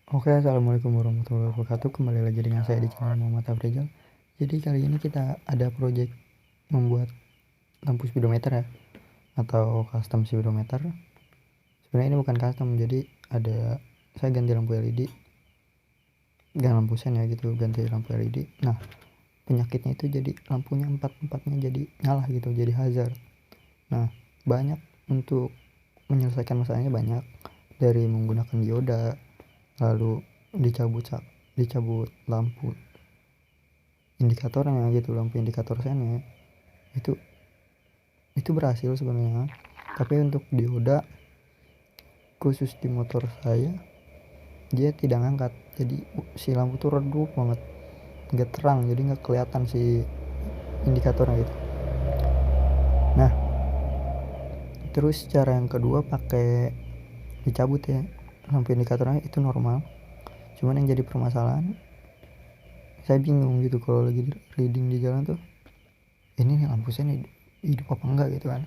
Oke, assalamualaikum warahmatullahi wabarakatuh. Kembali lagi dengan saya di channel Muhammad Afrizal. Jadi kali ini kita ada project membuat lampu speedometer ya, atau custom speedometer. Sebenarnya ini bukan custom, jadi saya ganti lampu LED, ganti lampu sen ya gitu, ganti lampu LED. Nah, penyakitnya itu jadi lampunya empatnya jadi nyala gitu, jadi hazard. Nah, banyak untuk menyelesaikan masalahnya banyak, dari menggunakan dioda, lalu dicabut lampu indikatornya gitu, lampu indikator sennya itu berhasil sebenarnya. Tapi untuk dioda khusus di motor saya dia tidak ngangkat, jadi si lampu tuh redup banget, nggak terang, jadi nggak kelihatan si indikatornya gitu. Nah, terus cara yang kedua pakai dicabut ya lampu indikatornya, itu normal. Cuman yang jadi permasalahan, saya bingung gitu kalau lagi reading di jalan tuh, ini nih lampu sen hidup apa enggak gitu kan.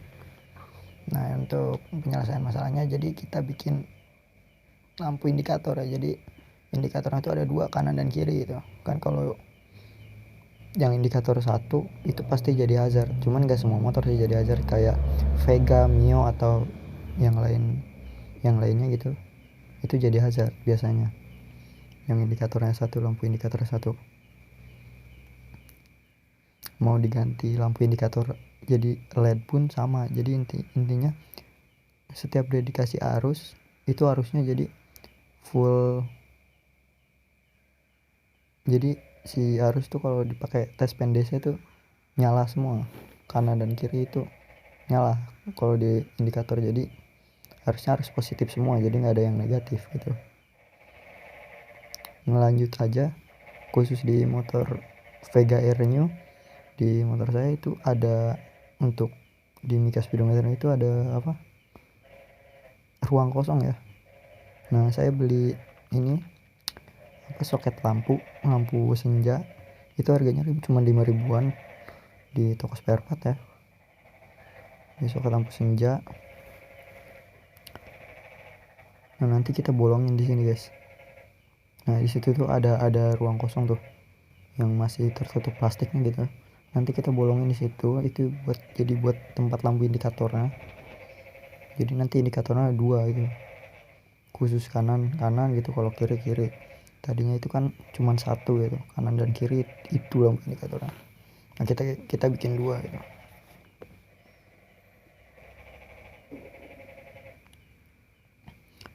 Nah, untuk penyelesaian masalahnya, jadi kita bikin lampu indikator ya. Jadi indikatornya itu ada dua, kanan dan kiri gitu kan. Kalau yang indikator satu itu pasti jadi hazard, cuman gak semua motor sih jadi hazard, kayak Vega, Mio atau yang lainnya gitu, itu jadi hazard biasanya yang indikatornya satu, lampu indikator satu. Mau diganti lampu indikator jadi LED pun sama. Jadi intinya setiap dedikasi arus itu arusnya jadi full. Jadi si arus tuh kalau dipakai tes pendesnya tuh nyala semua, kanan dan kiri itu nyala kalau di indikator. Jadi harusnya harus positif semua, jadi nggak ada yang negatif gitu. Ngelanjut aja, khusus di motor Vega Air New, di motor saya itu ada, untuk di mica speedometer itu ada apa, ruang kosong ya. Nah, saya beli ini soket lampu senja, itu harganya cuma 5 ribuan di toko spare part ya. Di soket lampu senja. Nah, nanti kita bolongin di sini guys. Nah, di situ tuh ada ruang kosong tuh yang masih tertutup plastiknya gitu. Nanti kita bolongin di situ, itu buat tempat lampu indikatornya. Jadi nanti indikatornya ada dua gitu, khusus kanan gitu, kalau kiri. Tadinya itu kan cuma satu gitu, kanan dan kiri itu lampu indikatornya. Nah, kita bikin dua gitu.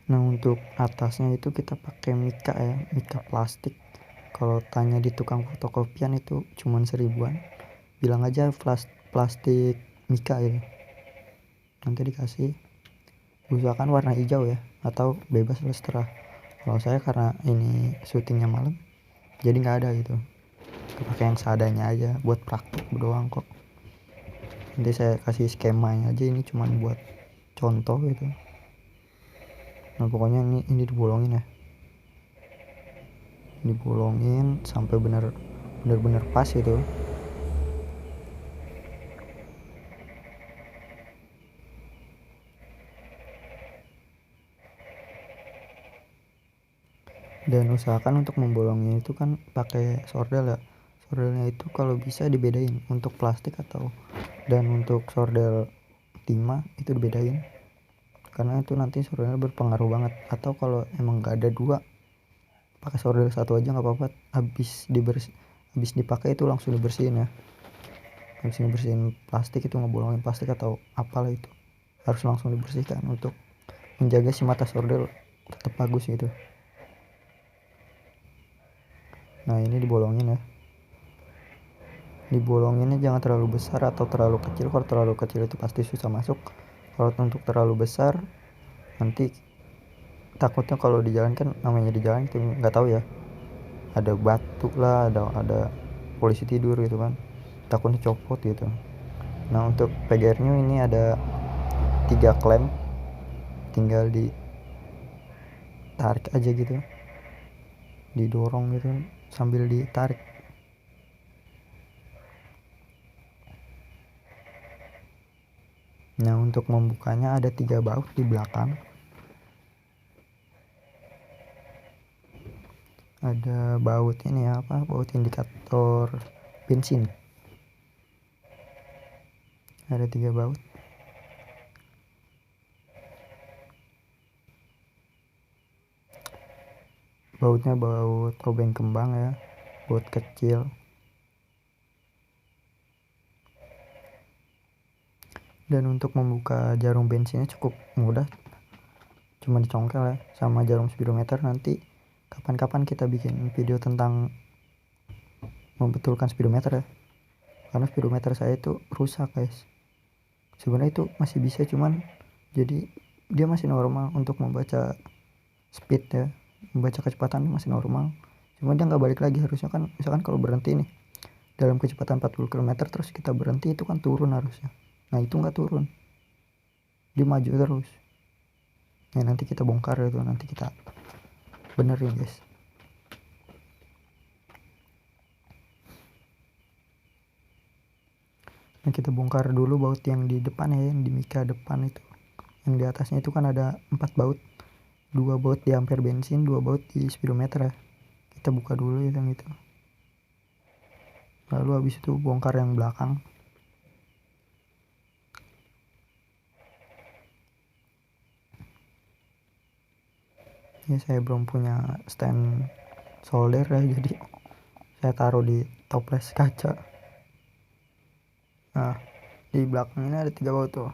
Nah, untuk atasnya itu kita pakai mica ya, mica plastik. Kalau tanya di tukang fotokopian itu cuman 1.000-an, bilang aja plastik mica gitu, nanti dikasih. Usahakan warna hijau ya, atau bebas terserah. Kalau saya karena ini syutingnya malam, jadi nggak ada gitu, pakai yang seadanya aja, buat praktek doang kok. Nanti saya kasih skemanya aja, ini cuman buat contoh gitu. Nah, pokoknya ini dibolongin ya, dibolongin sampai bener-bener pas gitu. Dan usahakan untuk membolongnya itu kan pakai sordel ya. Sordelnya itu kalau bisa dibedain, untuk plastik dan untuk sordel timah itu dibedain, karena itu nanti sordelnya berpengaruh banget. Atau kalau emang nggak ada dua, pakai sordel satu aja nggak apa-apa. Habis dipakai itu langsung dibersihin ya. Habis dibersihin plastik itu, ngebolongin plastik atau apalah itu, harus langsung dibersihkan untuk menjaga si mata sordel tetap bagus gitu. Nah, ini dibolongin ya. Dibolonginnya jangan terlalu besar atau terlalu kecil. Kalau terlalu kecil itu pasti susah masuk. Kalau untuk terlalu besar, nanti takutnya kalau di jalan, kan namanya di jalan itu nggak tahu ya, ada batu lah, ada polisi tidur gitu kan, takutnya copot gitu. Nah, untuk PGR-nya ini ada 3 klem, tinggal ditarik aja gitu, didorong gitu sambil ditarik. Nah, untuk membukanya ada 3 baut di belakang. ada baut ini ya, apa, baut indikator bensin, ada 3 baut. Bautnya baut obeng kembang ya, baut kecil. Dan untuk membuka jarum bensinnya cukup mudah, cuma dicongkel ya sama jarum speedometer. Nanti kapan-kapan kita bikin video tentang membetulkan speedometer ya, karena speedometer saya itu rusak guys. Sebenarnya itu masih bisa, cuman jadi dia masih normal untuk membaca speed ya, membaca kecepatan masih normal, cuma dia nggak balik lagi. Harusnya kan misalkan kalau berhenti nih dalam kecepatan 40 km terus kita berhenti, itu kan turun harusnya. Nah itu nggak turun, dia maju terus. Nah nanti kita bongkar itu, nanti kita benerin guys. Nah kita bongkar dulu baut yang di depan ya, yang di mika depan itu. Yang di atasnya itu kan ada 4 baut, 2 baut di ampere bensin, 2 baut di speedometer ya. Kita buka dulu ya yang itu, lalu habis itu bongkar yang belakang. Ya saya belum punya stand solder ya, jadi saya taruh di toples kaca. Nah di belakang ini ada 3 baut tuh.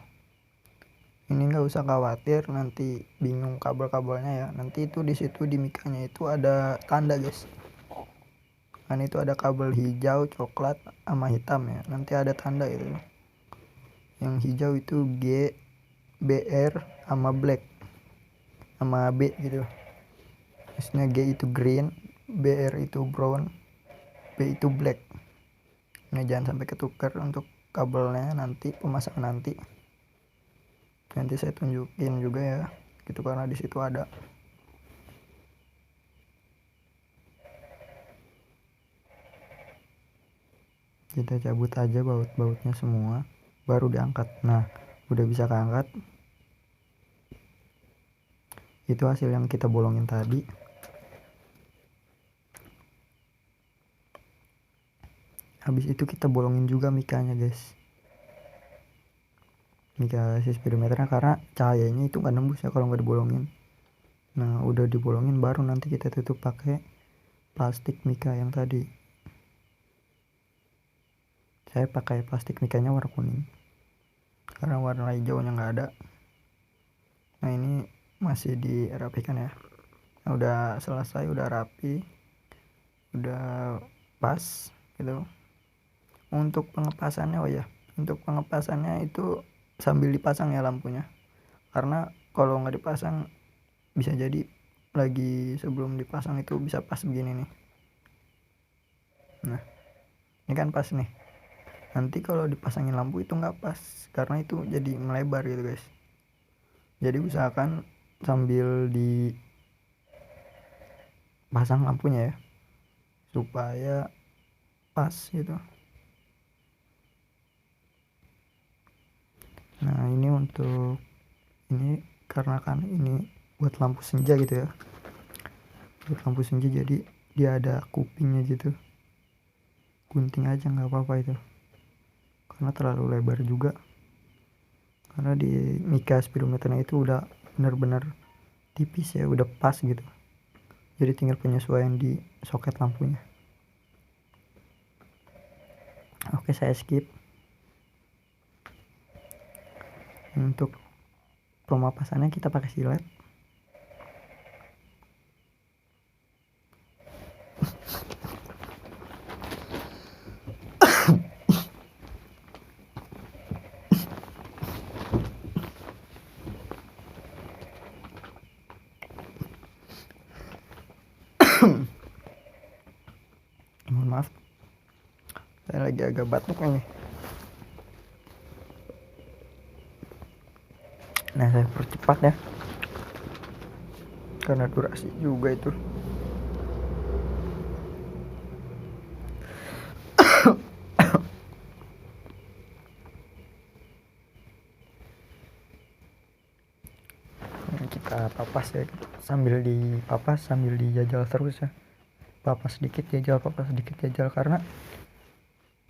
Ini nggak usah khawatir nanti bingung kabel-kabelnya ya, nanti itu di situ di mikanya itu ada tanda guys. Kan itu ada kabel hijau, coklat sama hitam ya, nanti ada tanda itu. Yang hijau itu G, BR sama black sama B gitu. Maksudnya G itu green, BR itu brown, B itu black. Nah jangan sampai ketukar untuk kabelnya nanti pemasangan nanti saya tunjukin juga ya gitu, karena di situ ada. Kita cabut aja baut-bautnya semua baru diangkat. Nah udah bisa keangkat, itu hasil yang kita bolongin tadi. Habis itu kita bolongin juga mikanya guys, mika si speedometernya, karena cahayanya itu nggak nembus ya kalau nggak dibolongin. Nah udah dibolongin baru nanti kita tutup pakai plastik mika yang tadi. Saya pakai plastik mikanya warna kuning karena warna hijaunya nggak ada. Nah ini masih dirapikan ya. Nah, udah selesai, udah rapi, udah pas gitu. Untuk pengepasannya, oh ya, untuk pengepasannya itu sambil dipasang ya lampunya, karena kalau nggak dipasang bisa jadi lagi sebelum dipasang itu bisa pas begini nih. Nah ini kan pas nih, nanti kalau dipasangin lampu itu nggak pas karena itu jadi melebar gitu guys. Jadi usahakan sambil dipasang lampunya ya supaya pas gitu. Nah ini untuk ini karena kan ini buat lampu senja gitu ya, buat lampu senja, jadi dia ada kupingnya gitu. Gunting aja nggak apa-apa itu, karena terlalu lebar juga, karena di mika speedometernya itu udah bener-bener tipis ya, udah pas gitu. Jadi tinggal penyesuaian di soket lampunya. Oke saya skip. Untuk pemapasannya kita pakai silet. Mohon maaf, saya lagi agak batuk ini. Nah saya percepat ya, karena durasi juga itu. Kita papas ya, sambil dipapas sambil dijajal terus ya. papas sedikit jajal, karena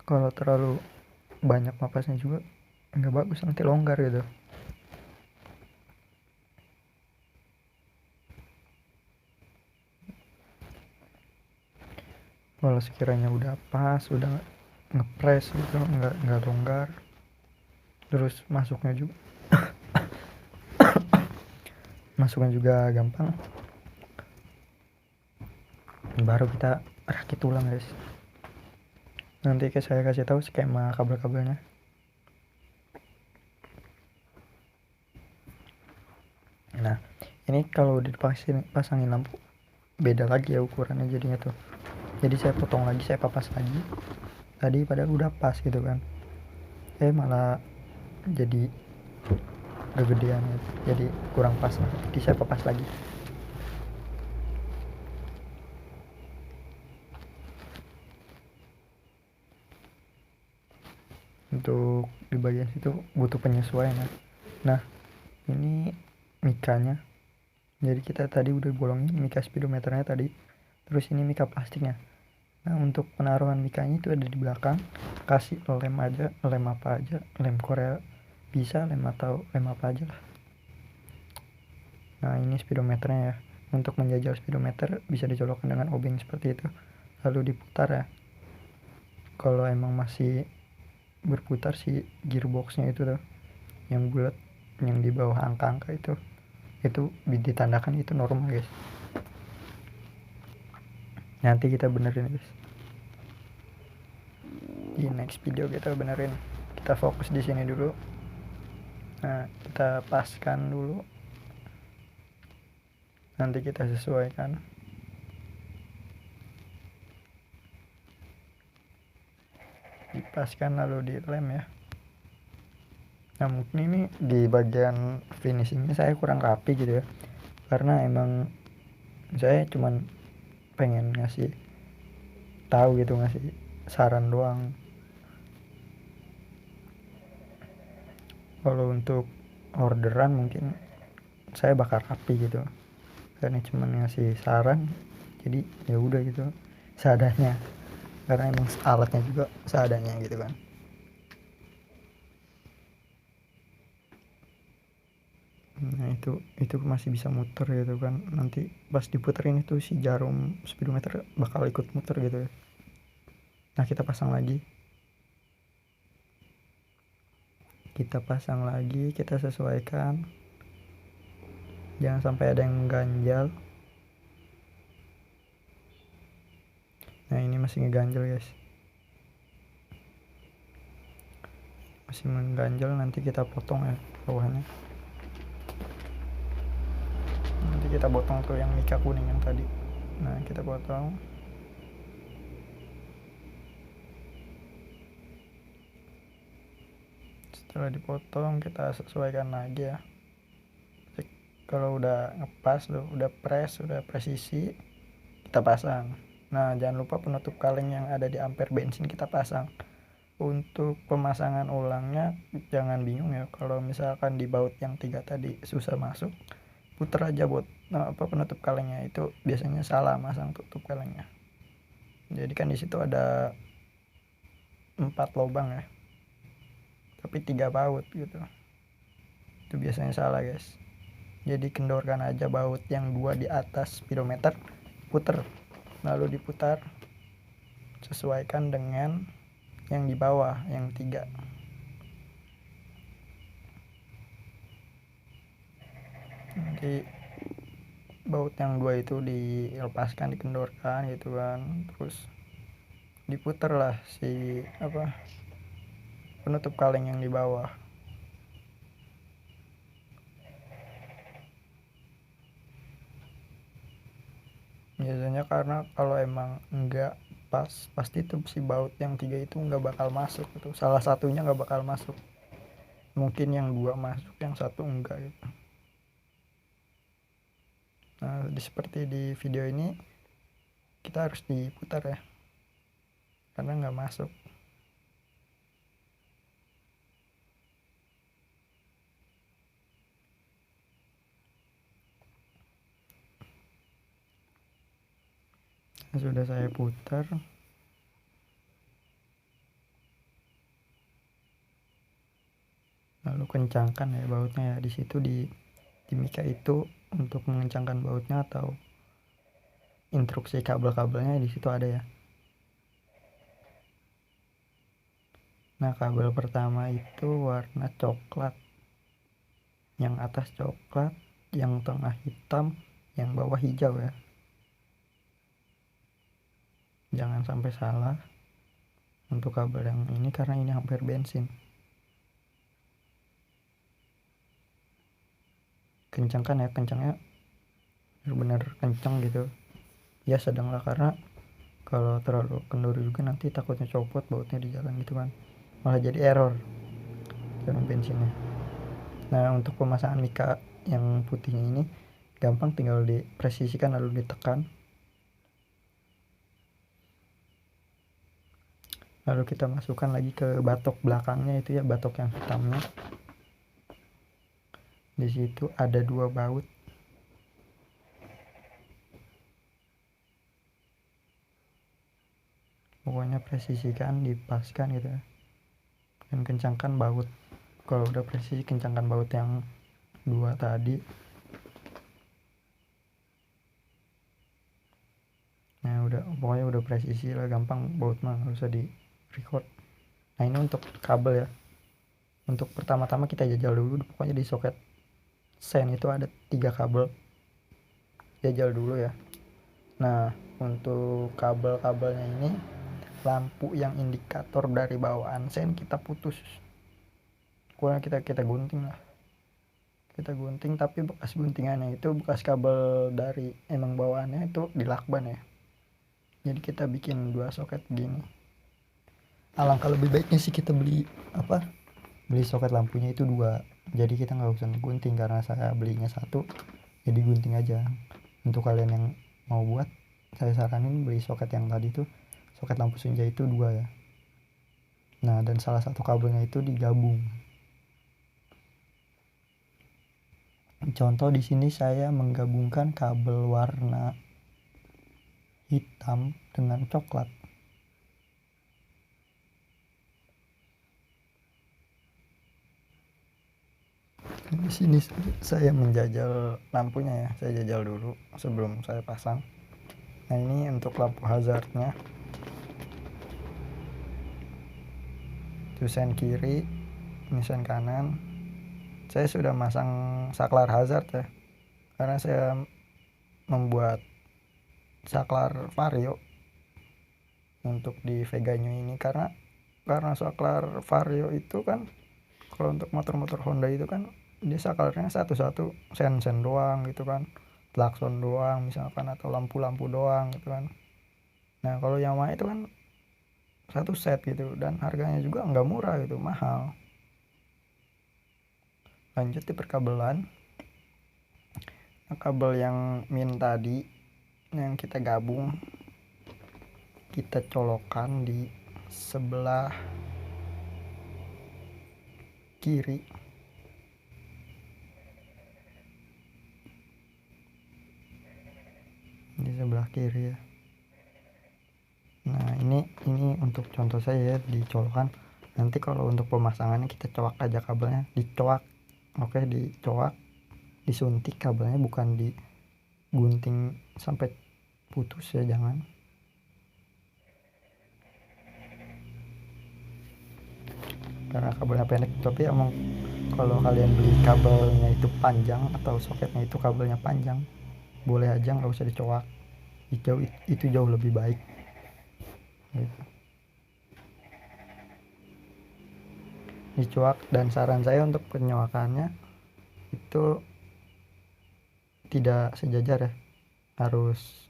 kalau terlalu banyak papasnya juga nggak bagus, nanti longgar gitu. Kalau sekiranya udah pas, udah ngepres gitu, nggak longgar, terus masuknya juga gampang, baru kita rakit ulang guys. Nanti saya kasih tahu skema kabel-kabelnya. Nah ini kalau dipasangin lampu beda lagi ya ukurannya jadinya tuh. Jadi saya potong lagi, saya papas lagi. Tadi padahal udah pas gitu kan, malah jadi kegedean gitu, jadi kurang pas. Jadi saya papas lagi. Untuk di bagian situ butuh penyesuaian ya. Nah ini mikanya, jadi kita tadi udah bolongin mika speedometernya tadi, terus ini mika plastiknya. Nah untuk penaruhan mikanya itu ada di belakang, kasih lem apa aja, lem Korea bisa, lem apa aja lah. Nah ini speedometernya ya. Untuk menjajal speedometer bisa dicolokkan dengan obeng seperti itu, lalu diputar ya. Kalau emang masih berputar si gearboxnya itu tuh yang bulat, yang di bawah angka-angka itu ditandakan itu normal guys. Nanti kita benerin guys, di next video kita benerin. Kita fokus di sini dulu. Nah kita paskan dulu, nanti kita sesuaikan. Dipaskan lalu dilem ya. Nah mungkin ini di bagian finishingnya saya kurang rapi gitu ya, karena emang saya cuman pengen ngasih tahu gitu, ngasih saran doang. Kalau untuk orderan mungkin saya bakal rapi gitu, karena cuman ngasih saran, jadi ya udah gitu seadanya, karena emang alatnya juga seadanya gitu kan. Nah itu masih bisa muter gitu kan, nanti pas diputerin itu si jarum speedometer bakal ikut muter gitu ya. Nah kita pasang lagi, kita sesuaikan, jangan sampai ada yang ganjal. Nah ini masih ngeganjel guys, masih mengganjal, nanti kita potong ya bawahnya. Nanti kita potong tuh yang mika kuning yang tadi. Nah kita potong. Setelah dipotong kita sesuaikan lagi ya. Kalau udah ngepas, udah presisi, kita pasang. Nah jangan lupa penutup kaleng yang ada di amper bensin kita pasang. Untuk pemasangan ulangnya jangan bingung ya, kalau misalkan di baut yang 3 tadi susah masuk, puter aja penutup kalengnya, itu biasanya salah masang tutup kalengnya. Jadi kan di situ ada 4 lubang ya, tapi 3 baut gitu, itu biasanya salah guys. Jadi kendorkan aja baut yang 2 di atas speedometer, puter, lalu diputar sesuaikan dengan yang di bawah yang 3. Nanti baut yang 2 itu dilepaskan, dikendorkan gitu kan, terus diputer lah si penutup kaleng yang di bawah. Biasanya karena kalau emang enggak pas, pasti tuh si baut yang 3 itu enggak bakal masuk gitu. Salah satunya enggak bakal masuk. Mungkin yang 2 masuk, yang 1 enggak gitu. Nah, seperti di video ini kita harus diputar ya, karena enggak masuk. Sudah saya putar, lalu kencangkan ya bautnya ya. Di situ di mika itu untuk mengencangkan bautnya atau instruksi kabel-kabelnya di situ ada ya. Nah, kabel pertama itu warna coklat, yang atas coklat, yang tengah hitam, yang bawah hijau ya. Jangan sampai salah untuk kabel yang ini karena ini hampir bensin. Kencangkan ya, kencangnya benar-benar kencang gitu ya, sedang lah, karena kalau terlalu kendor juga nanti takutnya copot bautnya di jalan gitu kan, malah jadi error jarum bensinnya. Nah, untuk pemasangan mika yang putihnya ini gampang, tinggal dipresisikan lalu ditekan, lalu kita masukkan lagi ke batok belakangnya itu ya, batok yang hitamnya. Di situ ada 2 baut. Pokoknya presisikan, dipaskan gitu ya, dan kencangkan baut. Kalau udah presisi, kencangkan baut yang 2 tadi. Nah, pokoknya udah presisi lah, gampang baut mah, nggak usah di record. Nah, ini untuk kabel ya. Untuk pertama-tama kita jajal dulu, pokoknya di soket sen itu ada 3 kabel, jajal dulu ya. Nah, untuk kabel-kabelnya ini, lampu yang indikator dari bawaan sen kita putus, pokoknya kita gunting lah, kita gunting, tapi bekas guntingannya itu bekas kabel dari emang bawaannya itu di lakban ya. Jadi kita bikin 2 soket gini. Alangkah lebih baiknya sih kita beli soket lampunya itu 2, jadi kita nggak usah gunting, karena saya belinya 1 jadi gunting aja. Untuk kalian yang mau buat, saya saranin beli soket yang tadi tuh, soket lampu senja itu 2 ya. Nah, dan salah satu kabelnya itu digabung. Contoh di sini saya menggabungkan kabel warna hitam dengan coklat. Di sini saya menjajal lampunya ya, saya jajal dulu sebelum saya pasang. Nah, ini untuk lampu hazardnya, itu sen kiri, ini sen kanan. Saya sudah masang saklar hazard ya, karena saya membuat saklar vario untuk di Vega New ini, karena saklar vario itu kan kalau untuk motor-motor Honda itu kan dia saklarnya satu-satu, sen doang gitu kan, klakson doang misalkan, atau lampu-lampu doang gitu kan. Nah, kalau Yamaha itu kan satu set gitu, dan harganya juga nggak murah gitu, mahal. Lanjut di perkabelan. Nah, kabel yang min tadi yang kita gabung, kita colokkan di sebelah kiri. Di sebelah kiri ya. Nah, ini untuk contoh saya ya, dicolokkan. Nanti kalau untuk pemasangannya kita coak aja kabelnya, dicoak. Oke, dicoak, disuntik kabelnya, bukan digunting sampai putus ya, jangan. Karena kabelnya pendek. Tapi emang kalau kalian beli kabelnya itu panjang, atau soketnya itu kabelnya panjang, boleh aja, nggak usah dicoak. Itu jauh lebih baik gitu. Dicoak, dan saran saya untuk penyoakannya itu tidak sejajar ya, harus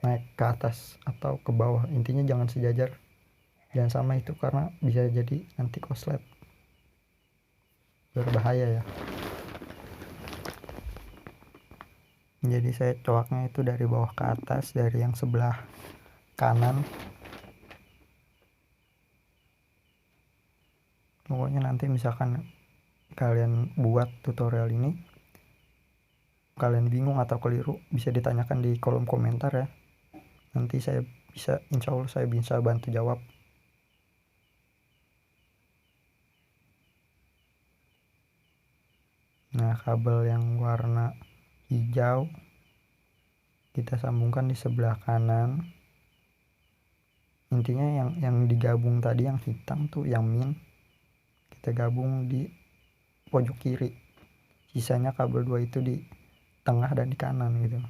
naik ke atas atau ke bawah, intinya jangan sejajar, jangan sama itu, karena bisa jadi nanti koslet, berbahaya ya. Jadi saya coaknya itu dari bawah ke atas, dari yang sebelah kanan. Pokoknya nanti misalkan kalian buat tutorial ini, kalian bingung atau keliru, bisa ditanyakan di kolom komentar ya. Nanti insya Allah saya bisa bantu jawab. Nah, kabel yang warna hijau kita sambungkan di sebelah kanan. Intinya yang digabung tadi yang hitam tuh yang min, kita gabung di pojok kiri. Sisanya kabel 2 itu di tengah dan di kanan gitu.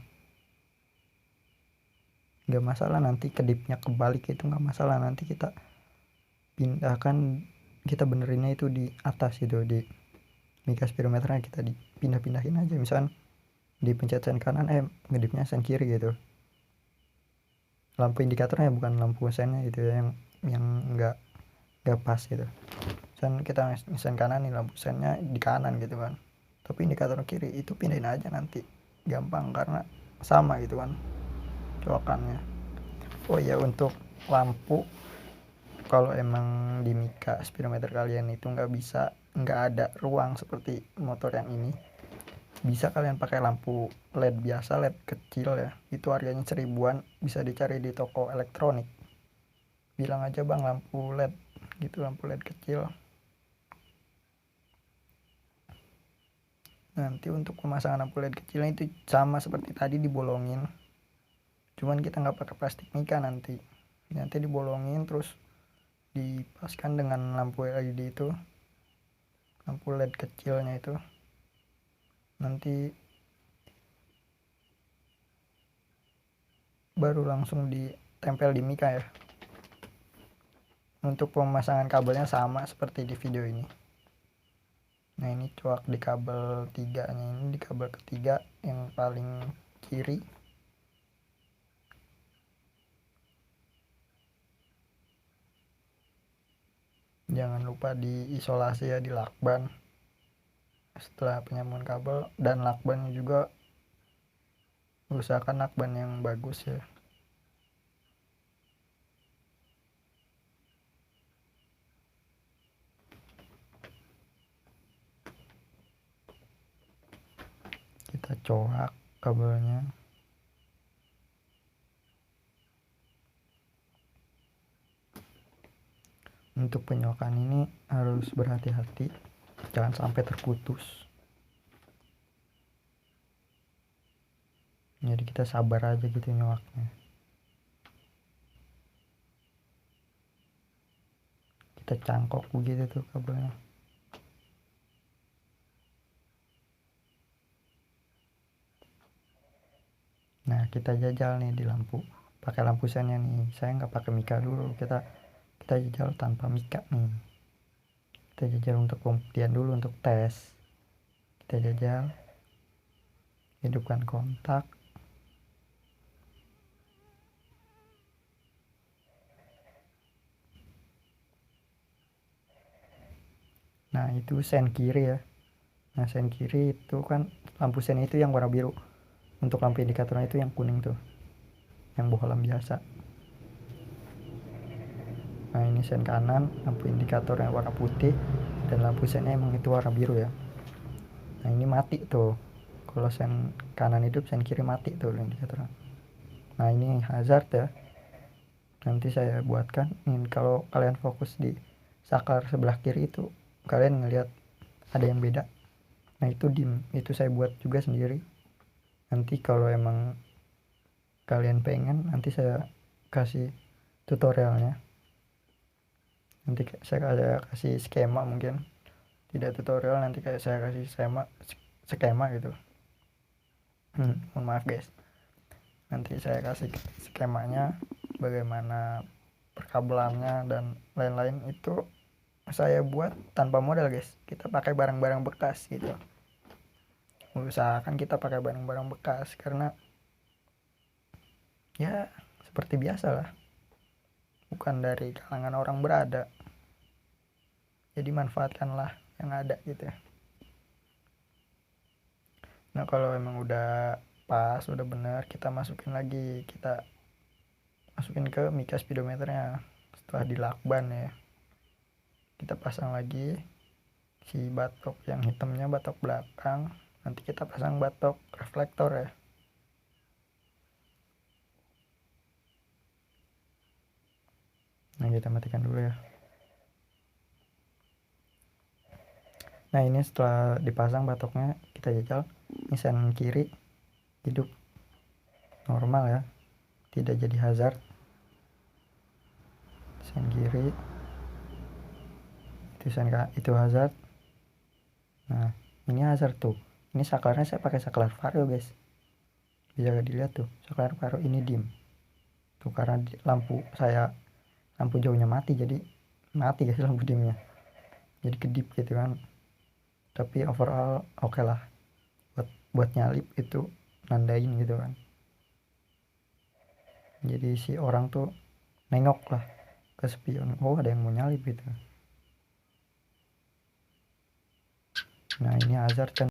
Nggak masalah nanti kedipnya kebalik, itu nggak masalah. Nanti kita pindahkan, kita benerinnya itu di atas gitu, di mika spirometernya kita dipindah-pindahin aja. Misalkan dipencet sen kanan, ngedipnya sen kiri gitu. Lampu indikatornya bukan lampu sennya gitu ya, yang nggak pas gitu. Misalkan kita sen kanan nih, lampu sennya di kanan gitu kan, tapi indikator kiri, itu pindahin aja nanti, gampang karena sama gitu kan colokannya. Oh ya, untuk lampu, kalau emang di mika spirometer kalian itu nggak ada ruang seperti motor yang ini, bisa kalian pakai lampu LED biasa, LED kecil ya, itu harganya 1000-an, bisa dicari di toko elektronik. Bilang aja bang lampu LED gitu, lampu LED kecil. Nanti untuk pemasangan lampu LED kecilnya itu sama seperti tadi, dibolongin, cuman kita nggak pakai plastik mika. Nanti dibolongin terus dipaskan dengan lampu LED itu, lampu LED kecilnya itu. Nanti baru langsung ditempel di mika ya. Untuk pemasangan kabelnya sama seperti di video ini. Nah, ini coak di kabel 3 nya, ini di kabel ketiga yang paling kiri. Jangan lupa diisolasi ya, di lakban setelah penyambungan kabel, dan lakbannya juga usahakan lakban yang bagus ya. Kita coak kabelnya. Untuk penyokan ini harus berhati-hati, jangan sampai terputus. Jadi kita sabar aja gitu nyokaknya. Kita cangkok begitu tuh kabelnya. Nah, kita jajal nih di lampu, pakai lampu sennya nih. Saya nggak pakai mika dulu, kita jajal tanpa mika nih. Kita jajal untuk pembuktian dulu, untuk tes. Kita jajal, hidupkan kontak. Nah, itu sen kiri ya. Nah, sen kiri itu kan lampu sen itu yang warna biru. Untuk lampu indikatornya itu yang kuning tuh, yang bohlam biasa. Nah, ini sen kanan, lampu indikator yang warna putih, dan lampu sennya emang itu warna biru ya. Nah, ini mati tuh. Kalau sen kanan hidup, sen kiri mati tuh indikatornya. Nah, ini hazard ya. Nanti saya buatkan. Ini kalau kalian fokus di saklar sebelah kiri itu, kalian ngelihat ada yang beda. Nah, itu saya buat juga sendiri. Nanti kalau emang kalian pengen, nanti saya kasih tutorialnya. Nanti saya kasih skema, mungkin tidak tutorial, nanti kayak saya kasih skema gitu. Mohon maaf guys, nanti saya kasih skemanya, bagaimana perkabelannya dan lain-lain. Itu saya buat tanpa modal guys, kita pakai barang-barang bekas gitu. Usahakan kita pakai barang-barang bekas, karena ya seperti biasa lah, bukan dari kalangan orang berada. Jadi manfaatkanlah yang ada gitu. Nah, kalau emang udah pas, udah bener, kita masukin lagi, kita masukin ke mika speedometernya. Setelah dilakban ya, kita pasang lagi si batok yang hitamnya, batok belakang. Nanti kita pasang batok reflektor ya. Nah kita matikan dulu ya. Nah ini setelah dipasang batoknya kita jajal. Ini sen kiri hidup normal ya, tidak jadi hazard. Sen kiri itu hazard. Nah ini hazard tuh. Ini saklarnya saya pakai saklar vario guys, bisa dilihat tuh saklar vario ini dim tuh, karena lampu jauhnya mati, jadi mati guys lampu dimnya, jadi kedip gitu kan. Tapi overall oke lah buat nyalip itu, nandain gitu kan. Jadi si orang tuh nengok lah ke spion, oh ada yang mau nyalip gitu. Nah ini hazard kan